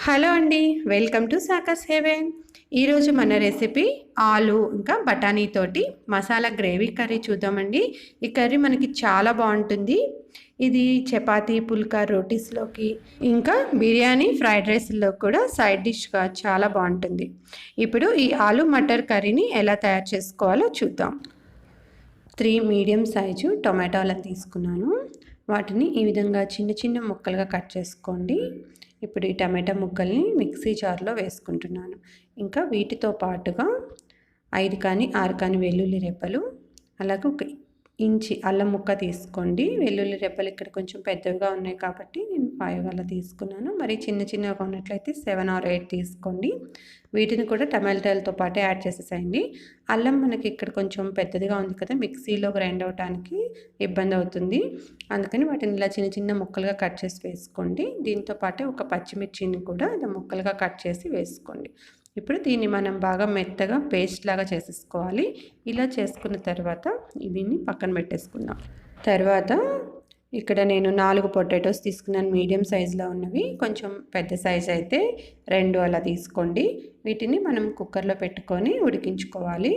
Hello అండి, welcome to సాకర్స్ haven. ఈరోజు మన రెసిపీ ఆలు ఇంకా బఠానీ తోటి మసాలా గ్రేవీ కర్రీ చూద్దామండి. ఈ కర్రీ మనకి చాలా బాగుంటుంది. ఇది చపాతీ పుల్కా రోటీస్లోకి ఇంకా బిర్యానీ ఫ్రైడ్ రైస్లో కూడా సైడ్ డిష్గా చాలా బాగుంటుంది. ఇప్పుడు ఈ ఆలు మటర్ కర్రీని ఎలా తయారు చేసుకోవాలో చూద్దాం. 3 మీడియం సైజు టొమాటోలను తీసుకున్నాను. వాటిని ఈ విధంగా చిన్న చిన్న ముక్కలుగా కట్ చేసుకోండి. ఇప్పుడు ఈ టమాటా ముక్కల్ని మిక్సీ జార్లో వేసుకుంటున్నాను. ఇంకా వీటితో పాటుగా 5 కానీ 6 కానీ వెల్లుల్లి రెబ్బలు, అలాగే 1 ఇంచి అల్లం ముక్క తీసుకోండి. వెల్లుల్లి రెబ్బలు ఇక్కడ కొంచెం పెద్దవిగా ఉన్నాయి కాబట్టి నేను 5 అలా తీసుకున్నాను. మరి చిన్న చిన్నగా ఉన్నట్లయితే 7 or 8 తీసుకోండి. వీటిని కూడా టమాటాలతో పాటే యాడ్ చేసేసేయండి. అల్లం మనకి ఇక్కడ కొంచెం పెద్దదిగా ఉంది కదా, మిక్సీలో గ్రైండ్ అవ్వడానికి ఇబ్బంది అవుతుంది. అందుకని వాటిని ఇలా చిన్న చిన్న ముక్కలుగా కట్ చేసి వేసుకోండి. దీంతో పాటే 1 పచ్చిమిర్చిని కూడా ఇలా ముక్కలుగా కట్ చేసి వేసుకోండి. ఇప్పుడు దీన్ని మనం బాగా మెత్తగా పేస్ట్ లాగా చేసేసుకోవాలి. ఇలా చేసుకున్న తర్వాత దీన్ని పక్కన పెట్టేసుకుందాం. తర్వాత ఇక్కడ నేను 4 పొటాటోస్ తీసుకున్నాను, మీడియం సైజులో ఉన్నవి. కొంచెం పెద్ద సైజు అయితే 2 అలా తీసుకోండి. వీటిని మనం కుక్కర్లో పెట్టుకొని ఉడికించుకోవాలి.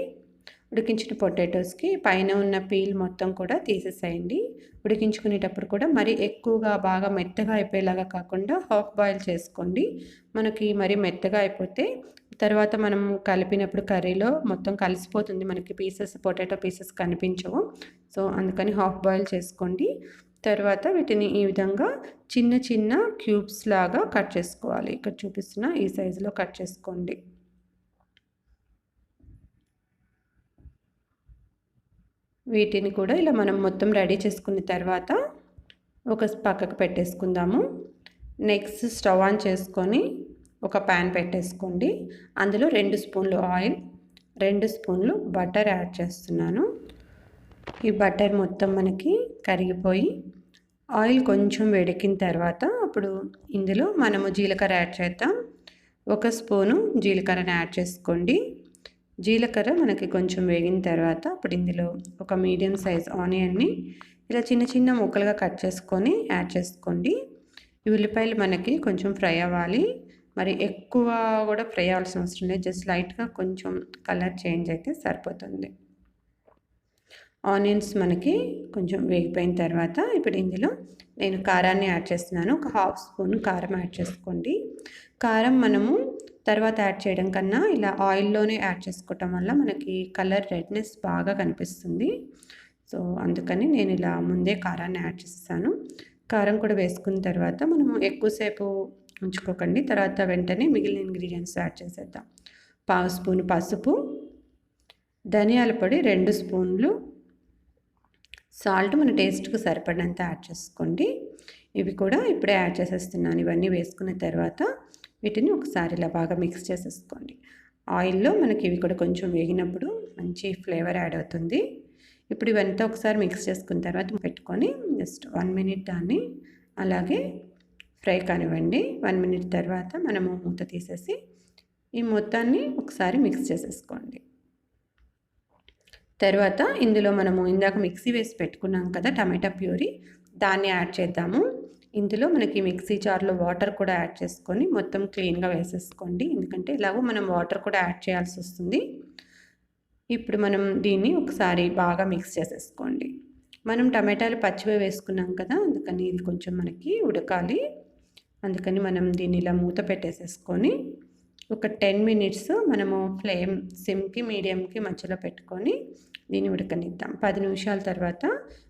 ఉడికించిన పొటాటోస్కి పైన ఉన్న పీల్ మొత్తం కూడా తీసేసేయండి. ఉడికించుకునేటప్పుడు కూడా మరి ఎక్కువగా బాగా మెత్తగా అయిపోయేలాగా కాకుండా హాఫ్ బాయిల్ చేసుకోండి. మనకి మరి మెత్తగా అయిపోతే తర్వాత మనం కలిపినప్పుడు కర్రీలో మొత్తం కలిసిపోతుంది, మనకి పొటాటో పీసెస్ కనిపించవు. సో అందుకని హాఫ్ బాయిల్ చేసుకోండి. తర్వాత వీటిని ఈ విధంగా చిన్న చిన్న క్యూబ్స్ లాగా కట్ చేసుకోవాలి. ఇక్కడ చూపిస్తున్న ఈ సైజులో కట్ చేసుకోండి. వీటిని కూడా ఇలా మనం మొత్తం రెడీ చేసుకున్న తర్వాత ఒక పక్కకు పెట్టేసుకుందాము. నెక్స్ట్ స్టవ్ ఆన్ చేసుకొని ఒక ప్యాన్ పెట్టేసుకోండి. అందులో 2 స్పూన్లు ఆయిల్, 2 స్పూన్లు బటర్ యాడ్ చేస్తున్నాను. ఈ బటర్ మొత్తం మనకి కరిగిపోయి ఆయిల్ కొంచెం వేడెక్కిన తర్వాత అప్పుడు ఇందులో మనము జీలకర్ర యాడ్ చేద్దాం. 1 స్పూను జీలకర్రని యాడ్ చేసుకోండి. జీలకర్ర మనకి కొంచెం వేగిన తర్వాత అప్పుడు ఇందులో 1 మీడియం సైజ్ ఆనియన్ని ఇలా చిన్న చిన్న ముక్కలుగా కట్ చేసుకొని యాడ్ చేసుకోండి. ఈ ఉల్లిపాయలు మనకి కొంచెం ఫ్రై అవ్వాలి. మరి ఎక్కువ కూడా ఫ్రై అవ్వాల్సిన అవసరం లేదు, జస్ట్ లైట్గా కొంచెం కలర్ చేంజ్ అయితే సరిపోతుంది. ఆనియన్స్ మనకి కొంచెం వేగిపోయిన తర్వాత ఇప్పుడు ఇందులో నేను కారాన్ని యాడ్ చేస్తున్నాను. 1 హాఫ్ స్పూన్ కారం యాడ్ చేసుకోండి. కారం మనము తర్వాత యాడ్ చేయడం కన్నా ఇలా ఆయిల్లోనే యాడ్ చేసుకోవటం వల్ల మనకి కలర్ రెడ్నెస్ బాగా కనిపిస్తుంది. సో అందుకని నేను ఇలా ముందే కారాన్ని యాడ్ చేస్తాను. కారం కూడా వేసుకున్న తర్వాత మనము ఎక్కువసేపు ఉంచుకోకండి, తర్వాత వెంటనే మిగిలిన ఇంగ్రీడియంట్స్ యాడ్ చేసేద్దాం. 1/2 స్పూన్ పసుపు, ధనియాల పొడి 2 స్పూన్లు, సాల్ట్ మన టేస్ట్కి సరిపడినంత యాడ్ చేసుకోండి. ఇవి కూడా ఇప్పుడే యాడ్ చేసేస్తున్నాను. ఇవన్నీ వేసుకున్న తర్వాత వీటిని ఒకసారి ఇలా బాగా మిక్స్ చేసేసుకోండి. ఆయిల్లో మనకి ఇవి కూడా కొంచెం వేగినప్పుడు మంచి ఫ్లేవర్ యాడ్ అవుతుంది. ఇప్పుడు ఇవంతా ఒకసారి మిక్స్ చేసుకున్న తర్వాత పెట్టుకొని జస్ట్ 1 మినిట్ దాన్ని అలాగే ఫ్రై కానివ్వండి. 1 మినిట్ తర్వాత మనము మూత తీసేసి ఈ మొత్తాన్ని ఒకసారి మిక్స్ చేసేసుకోండి. తర్వాత ఇందులో మనము ఇందాక మిక్సీ వేసి పెట్టుకున్నాం కదా టమాటా ప్యూరీ, దాన్ని యాడ్ చేద్దాము. ఇందులో మనకి మిక్సీ జార్లో వాటర్ కూడా యాడ్ చేసుకొని మొత్తం క్లీన్గా వేసేసుకోండి, ఎందుకంటే ఇలాగో మనం వాటర్ కూడా యాడ్ చేయాల్సి వస్తుంది. ఇప్పుడు మనం దీన్ని ఒకసారి బాగా మిక్స్ చేసేసుకోండి. మనం టమాటాలు పచ్చివే వేసుకున్నాం కదా, అందుకని ఇది కొంచెం మనకి ఉడకాలి. అందుకని మనం దీన్ని ఇలా మూత పెట్టేసేసుకొని ఒక 10 మినిట్స్ మనము ఫ్లేమ్ సిమ్కి మీడియంకి మధ్యలో పెట్టుకొని దీన్ని ఉడకనిద్దాం. 10 నిమిషాల తర్వాత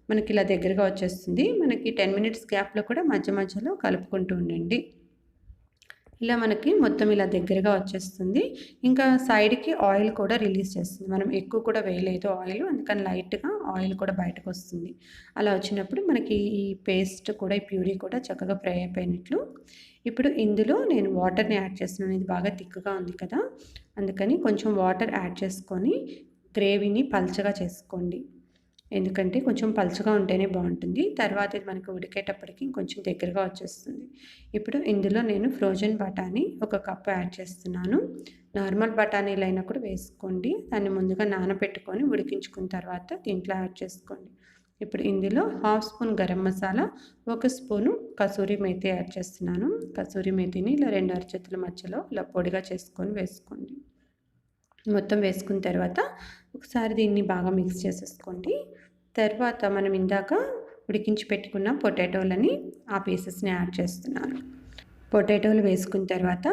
మనకి ఇలా దగ్గరగా వచ్చేస్తుంది. మనకి 10 మినిట్స్ గ్యాప్లో కూడా మధ్య మధ్యలో కలుపుకుంటూ ఉండండి. ఇలా మనకి మొత్తం ఇలా దగ్గరగా వచ్చేస్తుంది. ఇంకా సైడ్కి ఆయిల్ కూడా రిలీజ్ చేస్తుంది. మనం ఎక్కువ కూడా వేయలేదు ఆయిల్, అందుకని లైట్గా ఆయిల్ కూడా బయటకు వస్తుంది. అలా వచ్చినప్పుడు మనకి ఈ పేస్ట్ కూడా ఈ ప్యూరీ కూడా చక్కగా ఫ్రై అయిపోయినట్లు. ఇప్పుడు ఇందులో నేను వాటర్ని యాడ్ చేస్తున్నాను. ఇది బాగా థిక్గా ఉంది కదా, అందుకని కొంచెం వాటర్ యాడ్ చేసుకొని గ్రేవీని పల్చగా చేసుకోండి. ఎందుకంటే కొంచెం పలుచగా ఉంటేనే బాగుంటుంది. తర్వాత ఇది మనకు ఉడికేటప్పటికి కొంచెం దగ్గరగా వచ్చేస్తుంది. ఇప్పుడు ఇందులో నేను ఫ్రోజన్ బఠానీ 1 కప్ యాడ్ చేస్తున్నాను. నార్మల్ బఠానీలు అయినా కూడా వేసుకోండి. దాన్ని ముందుగా నానబెట్టుకొని ఉడికించుకున్న తర్వాత దీంట్లో యాడ్ చేసుకోండి. ఇప్పుడు ఇందులో half spoon garam masala, 1 spoon kasuri methi add చేస్తున్నాను. కసూరి మేతిని ఇలా 2 అరచేతుల మధ్యలో ఇలా పొడిగా చేసుకొని వేసుకోండి. మొత్తం వేసుకున్న తర్వాత ఒకసారి దీన్ని బాగా మిక్స్ చేసేసుకోండి. తర్వాత మనం ఇందాక ఉడికించి పెట్టుకున్న పొటాటోలని ఆ పీసెస్ని యాడ్ చేస్తున్నాను. పొటాటోలు వేసుకున్న తర్వాత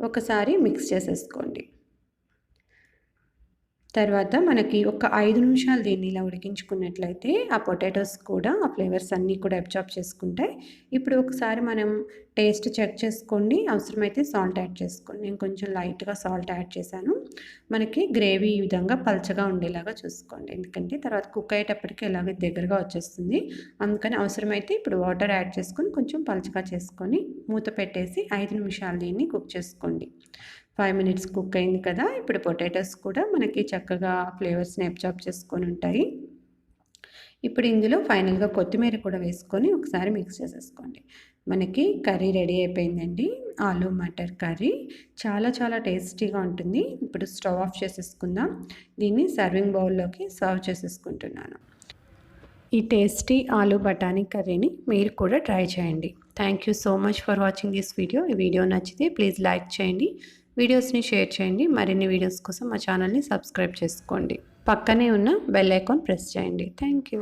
ఒకసారి మిక్స్ చేసేసుకోండి. తర్వాత మనకి ఒక 5 నిమిషాలు దీన్ని ఇలా ఉడికించుకున్నట్లయితే ఆ పొటాటోస్ కూడా ఆ ఫ్లేవర్స్ అన్నీ కూడా అబ్జార్బ్ చేసుకుంటాయి. ఇప్పుడు ఒకసారి మనం టేస్ట్ చెక్ చేసుకోండి. అవసరమైతే సాల్ట్ యాడ్ చేసుకోండి. నేను కొంచెం లైట్గా సాల్ట్ యాడ్ చేశాను. మనకి గ్రేవీ ఈ విధంగా పల్చగా ఉండేలాగా చూసుకోండి. ఎందుకంటే తర్వాత కుక్ అయ్యేటప్పటికి ఎలాగో దగ్గరగా వచ్చేస్తుంది. అందుకని అవసరమైతే ఇప్పుడు వాటర్ యాడ్ చేసుకొని కొంచెం పల్చగా చేసుకొని మూత పెట్టేసి 5 నిమిషాలు దీన్ని కుక్ చేసుకోండి. 5 మినిట్స్ కుక్ అయింది కదా. ఇప్పుడు పొటాటోస్ కూడా మనకి చక్కగా ఫ్లేవర్స్ని అబ్జార్బ్ చేసుకొని ఉంటాయి. ఇప్పుడు ఇందులో ఫైనల్గా కొత్తిమీర కూడా వేసుకొని ఒకసారి మిక్స్ చేసేసుకోండి. మనకి కర్రీ రెడీ అయిపోయిందండి. ఆలూ మటర్ కర్రీ చాలా చాలా టేస్టీగా ఉంటుంది. ఇప్పుడు స్టవ్ ఆఫ్ చేసేసుకుందాం. దీన్ని సర్వింగ్ బౌల్లోకి సర్వ్ చేసేసుకుంటున్నాను. ఈ టేస్టీ ఆలూ బఠానీ కర్రీని మీరు కూడా ట్రై చేయండి. Thank you so much for watching this video. ఈ వీడియో నచ్చితే ప్లీజ్ లైక్ చేయండి, వీడియోస్ని షేర్ చేయండి. మరిన్ని వీడియోస్ కోసం మా ఛానల్ని సబ్స్క్రైబ్ చేసుకోండి. పక్కనే ఉన్న బెల్ ఐకాన్ ప్రెస్ చేయండి. Thank you.